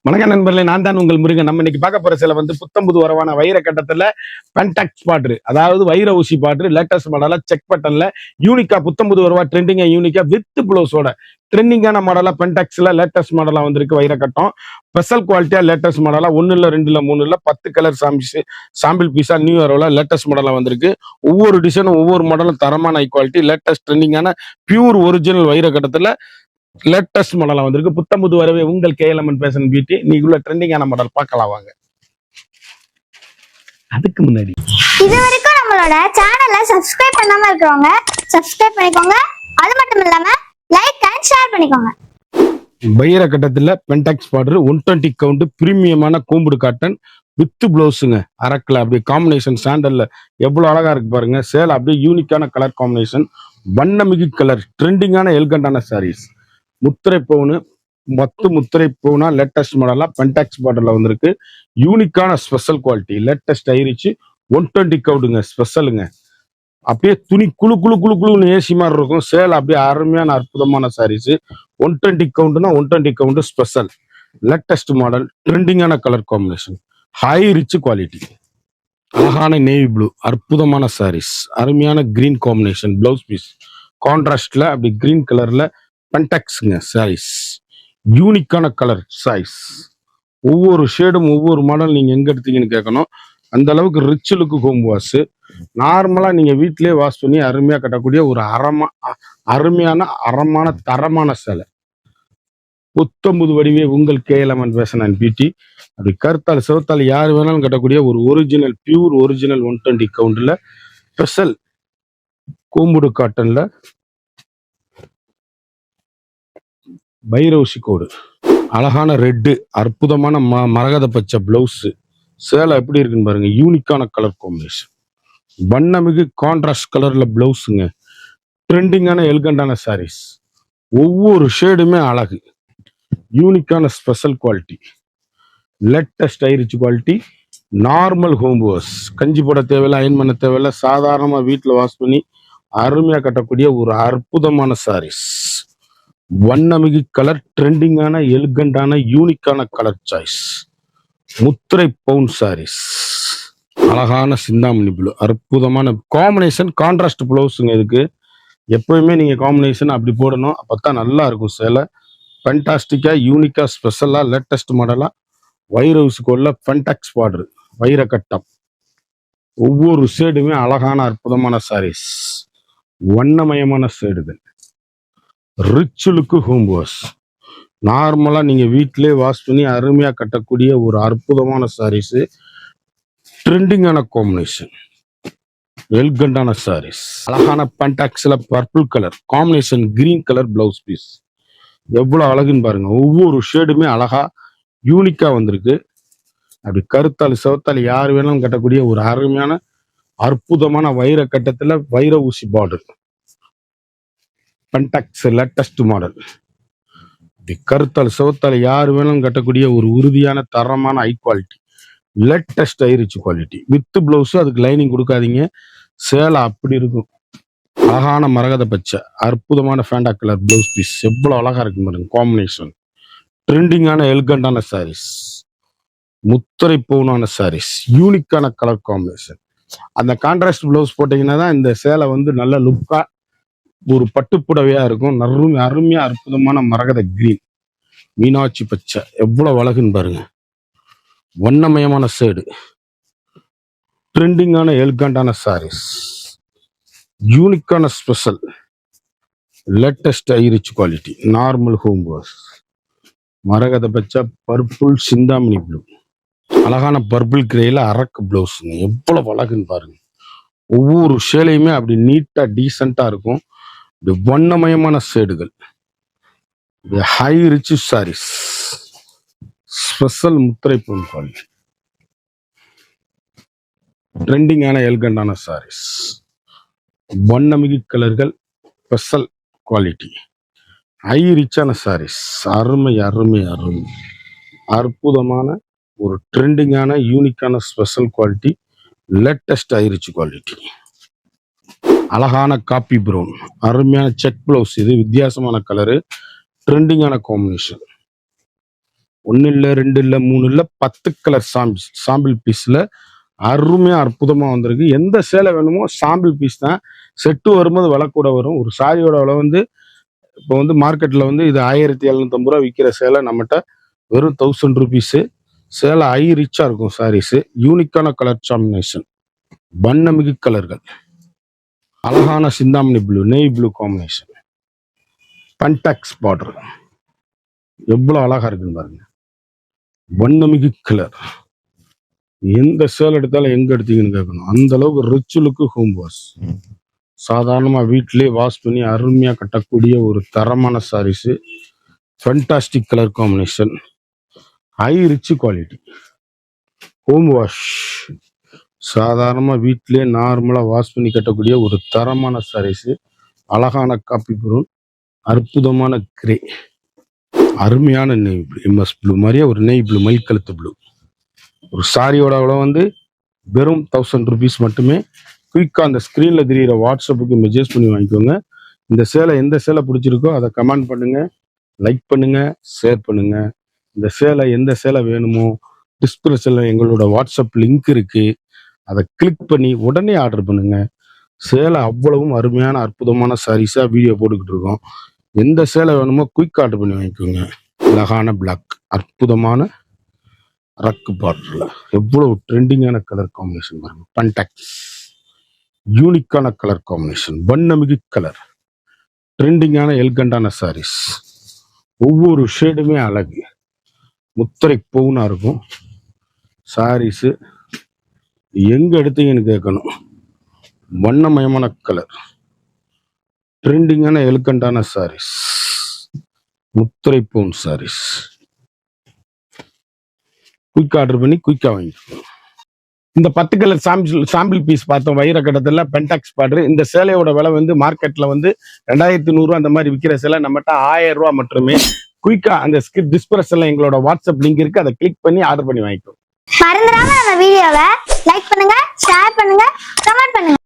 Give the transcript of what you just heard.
வணக்கம் நண்பர்களே, நான் தான் உங்கள் முருகன். நம்ம இன்னைக்கு பார்க்க போற சில புத்தம்புது வரவான வைர கட்டத்துல பென்டாக்ஸ் பாட்ரு, அதாவது வைர ஊசி பாட்ரு, லேட்டஸ்ட் மாடலா செக் பட்டன்ல யூனிக்கா புத்தம்புது வரவா ட்ரெண்டிங்கா யூனிக்கா வித் ப்ளவுஸோட ட்ரெண்டிங்கான மாடலா பென்டாக்ஸ்ல லேட்டஸ்ட் மாடலா வந்திருக்கு. வைர கட்டம் ஸ்பெஷல் குவாலிட்டியா லேட்டஸ்ட் மாடலா 1 இல்ல 2 இல்ல 3 இல்ல 10 கலர் சாம்பிள் பீஸா நியூ இயர்ல லேட்டஸ்ட் மாடலா வந்திருக்கு. ஒவ்வொரு டிசைனும் ஒவ்வொரு மாடலும் தரமான ஹை குவாலிட்டி லேட்டஸ்ட் ட்ரெண்டிங்கான பியூர் ஒரிஜினல் வைர கட்டத்துல லேட்டஸ்ட் மாடலா வந்திருக்கு. புத்தம்புது வரவே உங்கள் கேஎல்எம்என் ஃபேஷன் பியூட்டி. நீக்குள்ள ட்ரெண்டிங்கான மாடல் பார்க்கலாம் வாங்க. அதுக்கு முன்னாடி இது வரைக்கும் நம்மளோட சேனலை சப்ஸ்கிரைப் பண்ணாம இருக்கிறவங்க சப்ஸ்கிரைப் பண்ணிக்கோங்க. அது மட்டும் இல்லாம லைக் அண்ட் ஷேர் பண்ணிக்கோங்க. வைர கட்டத்துல பென்டாக்ஸ் பாட்ரு 120 கவுண்ட் பிரீமியமான கூம்புடு காட்டன் வித் பிளவுஸுங்க. அரக்கில் அப்படியே காம்பினேஷன் சாண்டல்ல எவ்வளவு அழகா இருக்கு பாருங்க. சேலை அப்படியே யூனிக்கான கலர் காம்பினேஷன், வண்ணமிகு கலர், ட்ரெண்டிங்கான எல்கண்டான சாரீஸ். முத்திரை பவுனு முத்திரை பவுனா லேட்டஸ்ட் மாடலா பென்டாக்ஸ் பாடல்ல வந்திருக்கு. யூனிக்கான ஸ்பெஷல் குவாலிட்டி லேட்டஸ்ட் ஆயிருச்சு. 120 கவுண்டுங்க, ஸ்பெஷலுங்க. அப்படியே துணி குழு குழு குழு குழுன்னு ஏசி மாதிரி இருக்கும். சேலை அப்படியே அருமையான அற்புதமான சாரீஸ். 120 கவுண்ட்னா 120 கவுண்ட் ஸ்பெஷல் லேட்டஸ்ட் மாடல், ட்ரெண்டிங்கான colour combination, high rich quality. அழகான நேவி ப்ளூ அற்புதமான சாரீஸ், அருமையான கிரீன் காம்பினேஷன் பிளவுஸ் பீஸ் கான்ட்ராஸ்ட்ல அப்படி கிரீன் கலர்ல பென்டாக்ஸ்ங்க சாரீஸ். யூனிக்கான கலர் சாய்ஸ். ஒவ்வொரு ஷேடும் ஒவ்வொரு மாடல் நீங்க எங்க எடுத்தீங்கன்னு கேட்கணும். அந்த அளவுக்கு ரிச் லுக்கு ஹோம் வாஷ். நார்மலா நீங்க வீட்டிலேயே வாஷ் பண்ணி அருமையா கட்டக்கூடிய ஒரு அறமான தரமான சேலை. புத்தம்புது வடிவே உங்கள் கேஎல்எம்என் ஃபேஷன் அண்ட் பியூட்டி. அப்படி கருத்தால் சிவத்தால் யார் வேணாலும் கட்டக்கூடிய ஒரு ஒரிஜினல் பியூர் ஒரிஜினல் 120 கவுண்ட்ல ஸ்பெஷல் கூம்புடு காட்டன்ல பைரவுசி கோடு, அழகான ரெட்டு, அற்புதமான மரகத பச்சை பிளவுஸ். சேலை எப்படி இருக்குன்னு பாருங்க. யூனிக்கான கலர் காம்பினேஷன், வண்ணமிகு கான்ட்ராஸ்ட் கலர்ல பிளவுஸுங்க. ட்ரெண்டிங்கான எல்கண்டான சாரீஸ். ஒவ்வொரு ஷேடுமே அழகு. யூனிக்கான special quality, latest ஐரிச் quality, normal home wash. கஞ்சி போட தேவையில்லை, அயன் பண்ண தேவையில்லை, சாதாரணமா வீட்டில் வாஷ் பண்ணி அருமையா கட்டக்கூடிய ஒரு அற்புதமான சாரீஸ். வண்ணமிகு கலர், ட்ரெண்டிங்கான எலிகண்டான யூனிக்கான கலர் சாய்ஸ். முத்திரை பவுன் சாரீஸ், அழகான சிந்தாமணி ப்ளூ, அற்புதமான காம்பினேஷன், கான்ட்ராஸ்ட் பிளவுஸுங்க. இதுக்கு எப்பவுமே நீங்க காம்பினேஷன் அப்படி போடணும், அப்பதான் நல்லா இருக்கும் சேலை. ஃபென்டாஸ்டிக்கா யூனிக்கா ஸ்பெஷலா லேட்டஸ்ட் மாடலா வைர ஊசிக்கோல்ல பென்டாக்ஸ் பாட்ரு வைர கட்டம். ஒவ்வொரு ஷேடுமே அழகான அற்புதமான சாரீஸ், வண்ணமயமான ஷேடுகள், ரிச் லுக்கு ஹோம் வாஷ். நார்மலா நீங்க வீட்டிலே வாஷ் பண்ணி அருமையா கட்டக்கூடிய ஒரு அற்புதமான சாரீஸ். ட்ரெண்டிங்கான காம்பினேஷன், எல்கண்டான சாரீஸ். அழகான பென்டாக்ஸ்ல purple colour combination, green colour blouse piece. எவ்வளவு அழகுன்னு பாருங்க. ஒவ்வொரு ஷேடுமே அழகா யூனிக்கா வந்திருக்கு. அப்படி கருத்தால் சிவத்தால் யார் வேணாலும் கட்டக்கூடிய ஒரு அருமையான அற்புதமான வைர கட்டத்துல வைர ஊசி பார்டர் பென்டாக்ஸ் லேட்டஸ்ட் மாடல். கருத்தால் சிவத்தால் யார் வேணாலும் கட்டக்கூடிய ஒரு உறுதியான தரமான high quality latest ஐரிச் quality with blouse. அதுக்கு லைனிங் கொடுக்காதீங்க, சேலை அப்படி இருக்கும். அழகான மரகத பச்சை, அற்புதமான ஃபேண்டா கலர் பிளவுஸ் பீஸ். எவ்வளவு அழகா இருக்கு பாருங்க காம்பினேஷன். ட்ரெண்டிங்கான எல்கண்டான சாரீஸ், முத்திரை பவுனான சாரீஸ், யூனிக்கான கலர் காம்பினேஷன். அந்த கான்ட்ராஸ்ட் பிளவுஸ் போட்டீங்கன்னா தான் இந்த சேலை நல்ல லுக்கா ஒரு பட்டுப்புடவையா இருக்கும். அருமையா அற்புதமான மரகத கிரீன், மீனாட்சி பச்சை. எவ்வளவு அழகுன்னு பாருங்க. வண்ணமயமான சேடு, ட்ரெண்டிங்கான எல்கண்டான சாரீஸ், யூனிக்கான special latest ஐரிச் quality, normal home wash. மரகத பச்சை, பர்பிள், சிந்தாமணி ப்ளூ, அழகான பர்பிள் கிரேல அரக்கு பிளவுஸுங்க. எவ்வளவு அழகுன்னு பாருங்க. ஒவ்வொரு சேலையுமே அப்படி நீட்டா டீசெண்டா இருக்கும். வண்ணமயமான சேடுகள், ஹை ரிச் சாரீஸ், ஸ்பெஷல் முத்திரை பவுன் குவாலிட்டி, ட்ரெண்டிங்கான எல்கண்டான சாரீஸ், வண்ணமிகு கலர்கள், ஸ்பெஷல் குவாலிட்டி, ஹை ரிச்சான சாரீஸ். அருமை அருமை அருமை, அற்புதமான ஒரு ட்ரெண்டிங்கான யூனிக்கான special quality, latest high rich quality. அழகான காப்பி ப்ரௌன், அருமையான செக் பிளவுஸ். இது வித்தியாசமான கலரு, ட்ரெண்டிங்கான காம்பினேஷன். 1 இல்ல 2 இல்ல 3 இல்ல 10 கலர் சாம்பிள் பீஸ்ல அருமையா அற்புதமா வந்திருக்கு. எந்த சேலை வேணுமோ சாம்பிள் பீஸ் தான். செட்டு வரும்போது விலை கூட வரும். ஒரு சாரியோட விலை வந்து இப்போ வந்து மார்க்கெட்ல வந்து இது 1750 ரூபா விற்கிற சேலை நம்மகிட்ட வெறும் 1000 ருபீஸ். சேலை ஹை ரிச்சா இருக்கும் சாரீஸ். யூனிக்கான கலர் காம்பினேஷன், வண்ணமிகு கலர்கள், அழகான சிந்தாமணி ப்ளூ, நெய் ப்ளூ காம்பினேஷன், பண்டாக்ஸ் பார்டர் எவ்வளவு அழகா இருக்குன்னு பாருங்க. வண்ணமிகு கலர். எந்த சேல் எடுத்தாலும் எங்க எடுத்தீங்கன்னு கேட்கணும். அந்த அளவுக்கு ரிச் லுக்கு ஹோம் வாஷ். சாதாரணமா வீட்டிலேயே வாஷ் பண்ணி அருமையா கட்டக்கூடிய ஒரு தரமான sarees. Fantastic colour combination, high rich quality home wash. சாதாரணமா வீட்டிலேயே நார்மலா வாஷ் பண்ணி கட்டக்கூடிய ஒரு தரமான சாரீஸ். அழகான காப்பி ப்ரௌன், அற்புதமான கிரே, அருமையான நெய் ப்ளூ, எம்எஸ் ப்ளூ மாதிரியே ஒரு நெய் ப்ளூ, மை கழுத்து ப்ளூ. ஒரு சாரியோட விலை வந்து வெறும் 1000 ருபீஸ் மட்டுமே. குயிக்கா அந்த ஸ்கிரீன்ல தெரியிற வாட்ஸ்அப்புக்கு மெசேஜ் பண்ணி வாங்கிக்கோங்க. இந்த சேலை எந்த சேலை பிடிச்சிருக்கோ அதை கமெண்ட் பண்ணுங்க, லைக் பண்ணுங்க, ஷேர் பண்ணுங்க. இந்த சேலை எந்த சேலை வேணுமோ டிஸ்கிரிப்ஷன்ல எங்களோட வாட்ஸ்அப் லிங்க் இருக்கு. அதை கிளிக் பண்ணி உடனே ஆர்டர் பண்ணுங்க. சேலை அவ்வளவும் அருமையான அற்புதமான சாரீஸா வீடியோ போட்டுக்கிட்டு இருக்கோம். எந்த சேலை வேணுமோ குயிக் ஆர்டர் பண்ணி வாங்கிக்கோங்க. அழகான பிளாக், அற்புதமான ரக்கு பார்டர்ல எவ்வளவு ட்ரெண்டிங்கான கலர் காம்பினேஷன் பாருங்க. பண்டாக்ஸ் யூனிக்கான கலர் காம்பினேஷன், வண்ணமிகு கலர், ட்ரெண்டிங்கான எல்கண்டான சாரீஸ். ஒவ்வொரு ஷேடுமே அழகு, முத்திரை பவுனா இருக்கும் சாரீஸ். எங்க எடுத்தீங்கன்னு கேட்கணும். வண்ணமயமான கலர், ட்ரெண்டிங்கான எல்கண்டான சாரீஸ், முத்திரை பவுன் சாரீஸ். குயிக் ஆர்டர் பண்ணி குயிக்கா வாங்கிக்கணும். இந்த 10 கலர் சாம்பிள் பீஸ் பார்த்தோம் வைர கட்டத்துல பென்டாக்ஸ் பார்டர். இந்த சேலையோட விலை வந்து மார்க்கெட்ல வந்து 2100 ரூபா அந்த மாதிரி விற்கிற சேலை நம்மகிட்ட 1000 ரூபா மட்டுமே. குயிக்கா அந்த டிஸ்கிரிப்ஷன்ல எங்களோட வாட்ஸ்அப் லிங்க் இருக்கு. அதை கிளிக் பண்ணி ஆர்டர் பண்ணி வாங்கிக்கணும். மறந்துடாம நம்ம வீடியோவை லைக் பண்ணுங்க, ஷேர் பண்ணுங்க, கமெண்ட் பண்ணுங்க.